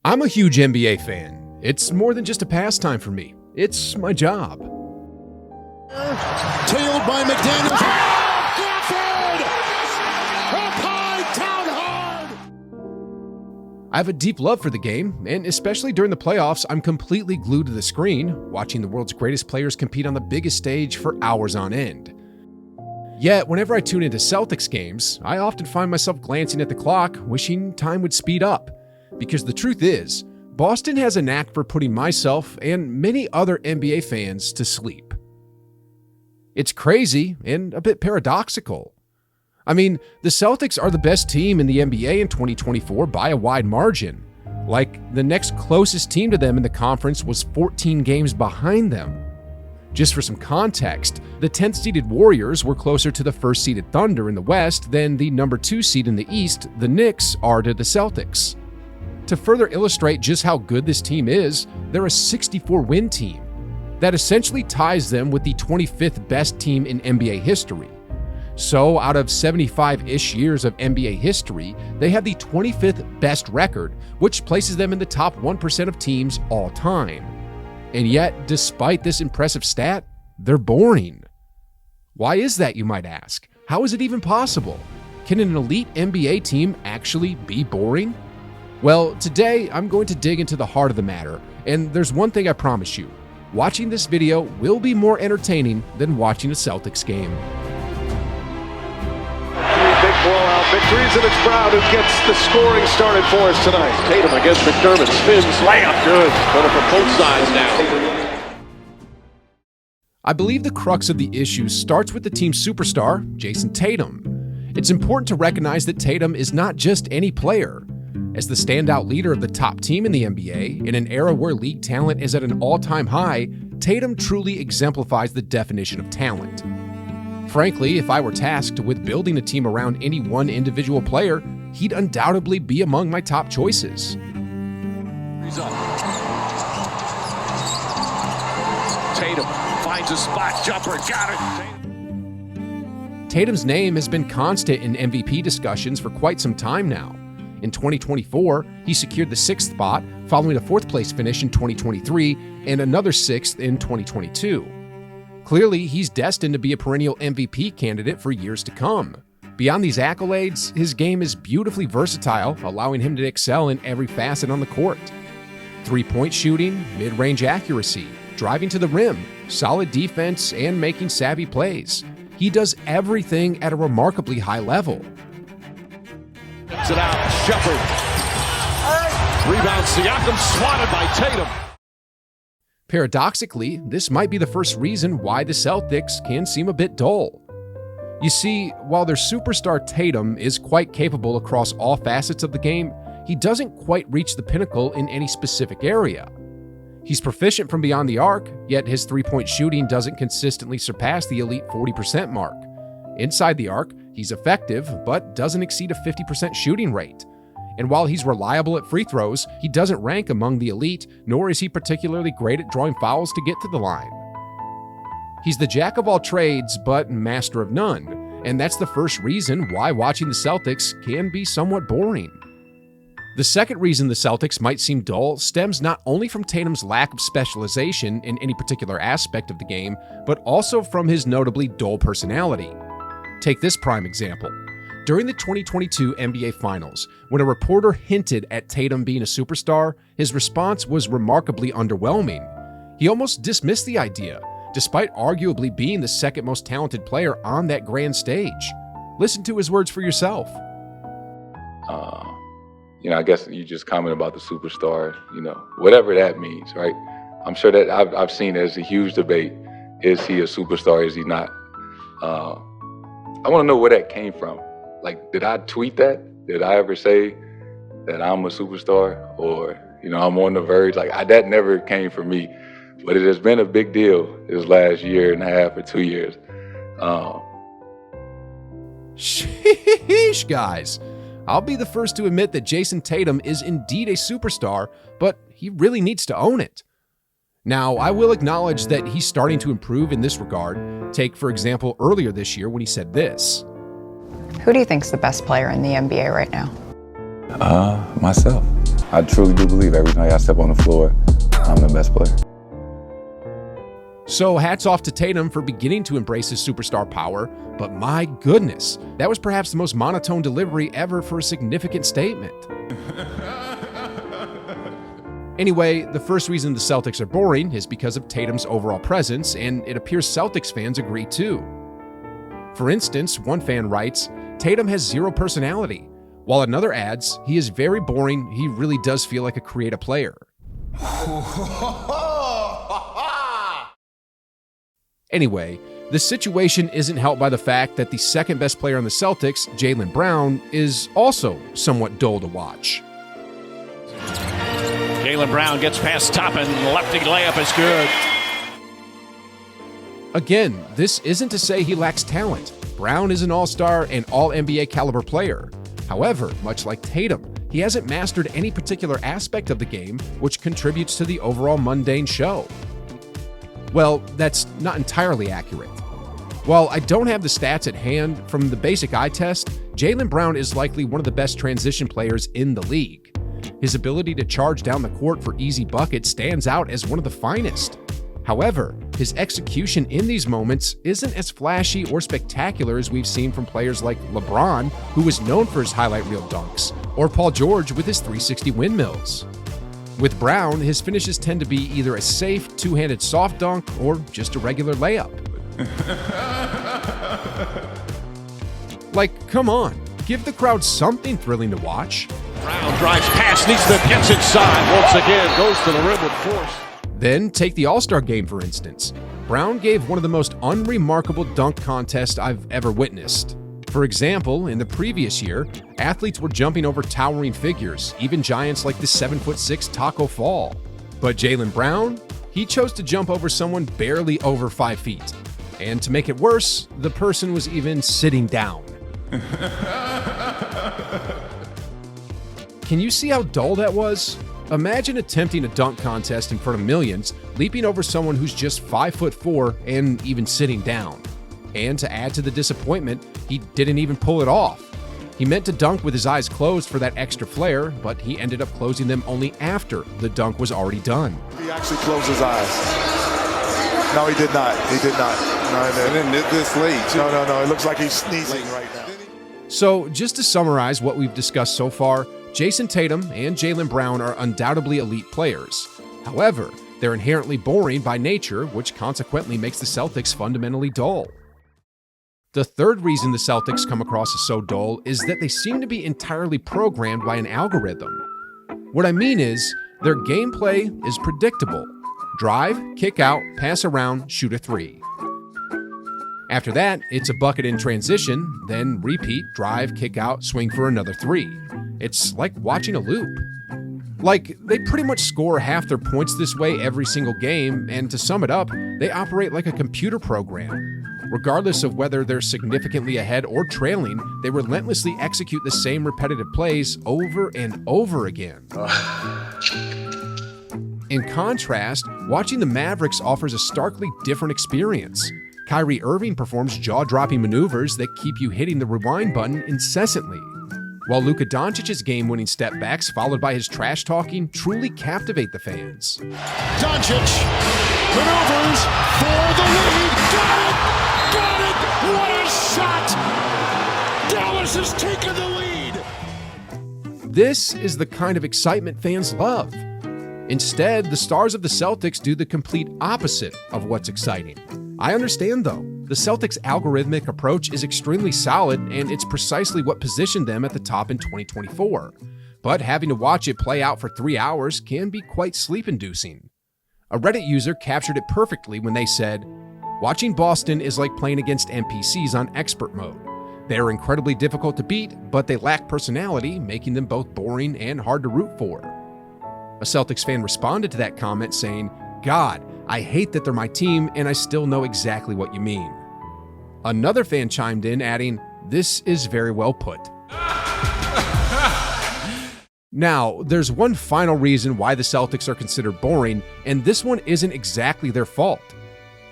I'm a huge NBA fan. It's more than just a pastime for me. It's my job. Tailed by McDaniels. Crawford! Up high, down hard! I have a deep love for the game, and especially during the playoffs, I'm completely glued to the screen, watching the world's greatest players compete on the biggest stage for hours on end. Yet, whenever I tune into Celtics games, I often find myself glancing at the clock, wishing time would speed up. Because the truth is, Boston has a knack for putting myself and many other NBA fans to sleep. It's crazy and a bit paradoxical. I mean, the Celtics are the best team in the NBA in 2024 by a wide margin. Like, the next closest team to them in the conference was 14 games behind them. Just for some context, the 10th-seeded Warriors were closer to the first-seeded Thunder in the West than the number 2 seed in the East, the Knicks, are to the Celtics. To further illustrate just how good this team is, they're a 64-win team. That essentially ties them with the 25th best team in NBA history. So, out of 75-ish years of NBA history, they have the 25th best record, which places them in the top 1% of teams all time. And yet, despite this impressive stat, they're boring. Why is that, you might ask? How is it even possible? Can an elite NBA team actually be boring? Well, today I'm going to dig into the heart of the matter, and there's one thing I promise you. Watching this video will be more entertaining than watching a Celtics game. 3 big blowout victories, and it's Brown who gets the scoring started for us tonight. Tatum against McDermott, spins, layup, good. Going for both sides now. I believe the crux of the issue starts with the team's superstar, Jayson Tatum. It's important to recognize that Tatum is not just any player. As the standout leader of the top team in the NBA, in an era where league talent is at an all-time high, Tatum truly exemplifies the definition of talent. Frankly, if I were tasked with building a team around any one individual player, he'd undoubtedly be among my top choices. He's up. Tatum finds a spot, jumper, got it. Tatum's name has been constant in MVP discussions for quite some time now. In 2024, he secured the 6th spot, following a 4th-place finish in 2023 and another 6th in 2022. Clearly, he's destined to be a perennial MVP candidate for years to come. Beyond these accolades, his game is beautifully versatile, allowing him to excel in every facet on the court. Three-point shooting, mid-range accuracy, driving to the rim, solid defense, and making savvy plays. He does everything at a remarkably high level. It out, Shepard. Rebound, Siakam swatted by Tatum. Paradoxically, this might be the first reason why the Celtics can seem a bit dull. You see, while their superstar Tatum is quite capable across all facets of the game, he doesn't quite reach the pinnacle in any specific area. He's proficient from beyond the arc, yet his three-point shooting doesn't consistently surpass the elite 40% mark. Inside the arc, he's effective, but doesn't exceed a 50% shooting rate. And while he's reliable at free throws, he doesn't rank among the elite, nor is he particularly great at drawing fouls to get to the line. He's the jack of all trades, but master of none, and that's the first reason why watching the Celtics can be somewhat boring. The second reason the Celtics might seem dull stems not only from Tatum's lack of specialization in any particular aspect of the game, but also from his notably dull personality. Take this prime example. During the 2022 NBA Finals, when a reporter hinted at Tatum being a superstar, his response was remarkably underwhelming. He almost dismissed the idea, despite arguably being the second most talented player on that grand stage. Listen to his words for yourself. I guess you just comment about the superstar, whatever that means, right? I'm sure that I've seen it as a huge debate. Is he a superstar? Is he not? I want to know where that came from. Like, did I tweet that? Did I ever say that I'm a superstar? Or, I'm on the verge? That never came from me. But it has been a big deal this last year and a half or 2 years. Sheesh, guys. I'll be the first to admit that Jayson Tatum is indeed a superstar, but he really needs to own it. Now, I will acknowledge that he's starting to improve in this regard. Take, for example, earlier this year when he said this. Who do you think's the best player in the NBA right now? Myself. I truly do believe every night I step on the floor, I'm the best player. So hats off to Tatum for beginning to embrace his superstar power, but my goodness, that was perhaps the most monotone delivery ever for a significant statement. Anyway, the first reason the Celtics are boring is because of Tatum's overall presence, and it appears Celtics fans agree too. For instance, one fan writes, "Tatum has zero personality," while another adds, "He is very boring, he really does feel like a creative player." Anyway, the situation isn't helped by the fact that the second best player on the Celtics, Jaylen Brown, is also somewhat dull to watch. Jaylen Brown gets past Toppin, lefty layup is good. Again, this isn't to say he lacks talent. Brown is an all-star and all-NBA caliber player. However, much like Tatum, he hasn't mastered any particular aspect of the game, which contributes to the overall mundane show. Well, that's not entirely accurate. While I don't have the stats at hand, from the basic eye test, Jaylen Brown is likely one of the best transition players in the league. His ability to charge down the court for easy buckets stands out as one of the finest. However, his execution in these moments isn't as flashy or spectacular as we've seen from players like LeBron, who is known for his highlight reel dunks, or Paul George with his 360 windmills. With Brown, his finishes tend to be either a safe, two-handed soft dunk or just a regular layup. Like, come on, give the crowd something thrilling to watch. Brown drives past, gets inside, once again goes to the rim with force. Then take the All-Star game, for instance. Brown gave one of the most unremarkable dunk contests I've ever witnessed. For example, in the previous year, athletes were jumping over towering figures, even giants like the 7'6" Taco Fall. But Jaylen Brown, he chose to jump over someone barely over 5 feet. And to make it worse, the person was even sitting down. Can you see how dull that was? Imagine attempting a dunk contest in front of millions, leaping over someone who's just 5'4" and even sitting down. And to add to the disappointment, he didn't even pull it off. He meant to dunk with his eyes closed for that extra flair, but he ended up closing them only after the dunk was already done. He actually closed his eyes. No, he did not. He did not. No, and this late. No. It looks like he's sneezing right now. So, just to summarize what we've discussed so far, Jason Tatum and Jaylen Brown are undoubtedly elite players. However, they're inherently boring by nature, which consequently makes the Celtics fundamentally dull. The third reason the Celtics come across as so dull is that they seem to be entirely programmed by an algorithm. What I mean is, their gameplay is predictable. Drive, kick out, pass around, shoot a three. After that, it's a bucket in transition, then repeat, drive, kick out, swing for another three. It's like watching a loop. Like, they pretty much score half their points this way every single game, and to sum it up, they operate like a computer program. Regardless of whether they're significantly ahead or trailing, they relentlessly execute the same repetitive plays over and over again. In contrast, watching the Mavericks offers a starkly different experience. Kyrie Irving performs jaw-dropping maneuvers that keep you hitting the rewind button incessantly, while Luka Doncic's game-winning step-backs, followed by his trash-talking, truly captivate the fans. Doncic maneuvers for the lead. Got it! Got it! What a shot! Dallas has taken the lead. This is the kind of excitement fans love. Instead, the stars of the Celtics do the complete opposite of what's exciting. I understand, though. The Celtics' algorithmic approach is extremely solid, and it's precisely what positioned them at the top in 2024. But having to watch it play out for 3 hours can be quite sleep-inducing. A Reddit user captured it perfectly when they said, "Watching Boston is like playing against NPCs on expert mode. They are incredibly difficult to beat, but they lack personality, making them both boring and hard to root for." A Celtics fan responded to that comment saying, "God, I hate that they're my team, and I still know exactly what you mean." Another fan chimed in, adding, "This is very well put." Now, there's one final reason why the Celtics are considered boring, and this one isn't exactly their fault.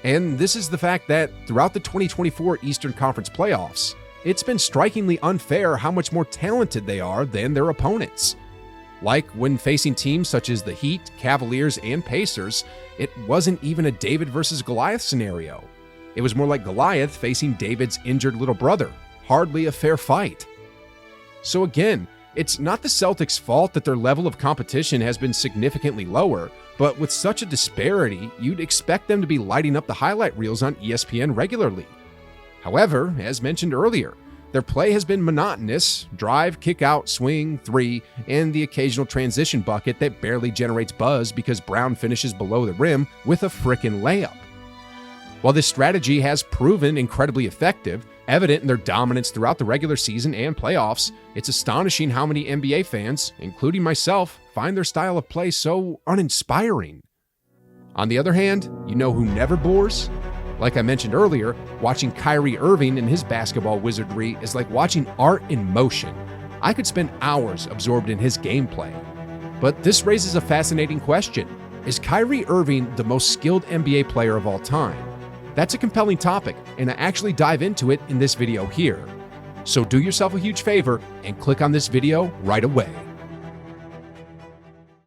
And this is the fact that throughout the 2024 Eastern Conference playoffs, it's been strikingly unfair how much more talented they are than their opponents. Like when facing teams such as the Heat, Cavaliers, and Pacers, it wasn't even a David versus Goliath scenario. It was more like Goliath facing David's injured little brother. Hardly a fair fight. So again, it's not the Celtics' fault that their level of competition has been significantly lower, but with such a disparity, you'd expect them to be lighting up the highlight reels on ESPN regularly. However, as mentioned earlier, their play has been monotonous: drive, kick out, swing, three, and the occasional transition bucket that barely generates buzz because Brown finishes below the rim with a frickin' layup. While this strategy has proven incredibly effective, evident in their dominance throughout the regular season and playoffs, it's astonishing how many NBA fans, including myself, find their style of play so uninspiring. On the other hand, you know who never bores? Like I mentioned earlier, watching Kyrie Irving and his basketball wizardry is like watching art in motion. I could spend hours absorbed in his gameplay. But this raises a fascinating question. Is Kyrie Irving the most skilled NBA player of all time? That's a compelling topic, and I actually dive into it in this video here. So do yourself a huge favor and click on this video right away.